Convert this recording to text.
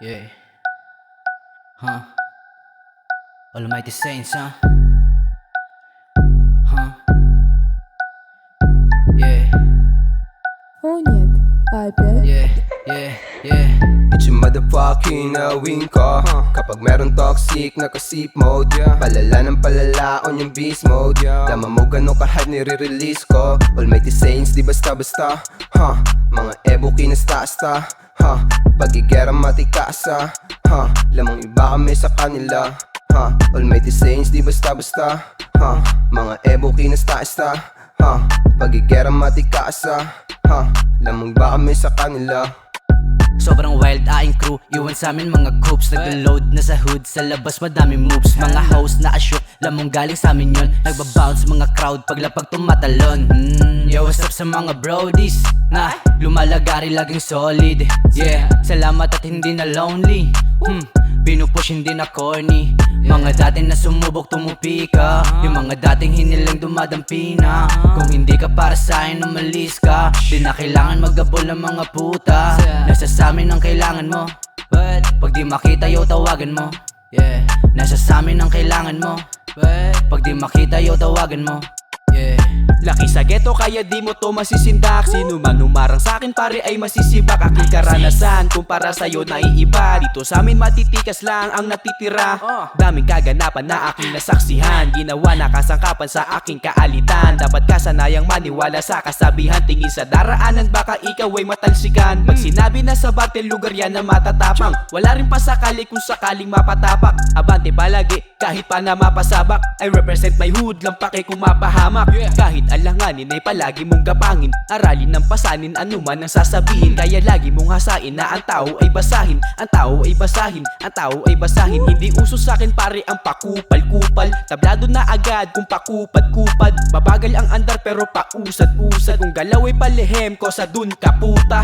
Yeah. Huh? Almighty Saints, huh? Huh? Yeah. О нет, опять? Yeah. Yeah. Yeah. It's your motherfucking wing ko Kapag meron toxic na ka-sip mode Palala ng palala on yung beast mode Dama mo gano'n ka-hype nire-release ko Almighty Saints di basta-basta Mga ebo kinasta-asta Pagigera matikasa Lamang iba kami sa kanila Almighty Saints di basta-basta Mga ebo kinasta-asta Pagigera matikasa Lamang iba kami sa kanila. Sobrang wild aing crew, iwan sa amin mga coops. Nag-load na sa hood, sa labas madaming moves. Mga house na asyok, lamang galing sa amin yun. Nagbabounce mga crowd, paglapag tumatalon. Yo, what's up sa mga brodies na lumalagari laging solid. Yeah, salamat at hindi na lonely. Pinupush hindi na corny. Mga dating na sumubok tumupi ka. Yung mga dating hinilang dumadampi na. Kung hindi ka para sa'kin umalis ka. Di na kailangan magabol ng mga puta. Nasa sa'min ang kailangan mo. Pag di makita yo tawagan mo. Yeah. Nasa sa'min ang kailangan mo. Pag di makita yo tawagan mo. Yeah. Laki sa ghetto kaya di mo to masisindak. Sino man humarang sa'kin pare ay masisibak. Aking karanasan kumpara sa'yo naiiba. Dito sa'min matitikas lang ang natitira. Daming kaganapan na aking nasaksihan. Ginawa na kasangkapan sa aking kaalitan. Dapat kasanayang maniwala sa kasabihan. Tingin sa daraanan baka ikaw ay matalsikan. Pag sinabi na sa battle lugar yan na matatapang. Wala rin pasakali kung sakaling mapatapak. Abante palagi kahit pa na mapasabak. I represent my hood lang pake kung mapahamak. Kahit alanganin ay palagi mong gapangin. Aralin ng pasanin anuman ang sasabihin. Kaya lagi mong hasain na ang tao ay basahin. Ang tao ay basahin, ang tao ay basahin. Hindi uso sa'kin pare ang pakupal-kupal. Tablado na agad kung pakupad-kupad. Mabagal ang andar pero pausad-usad. Kung galaw ay palihim ko sa dun ka puta.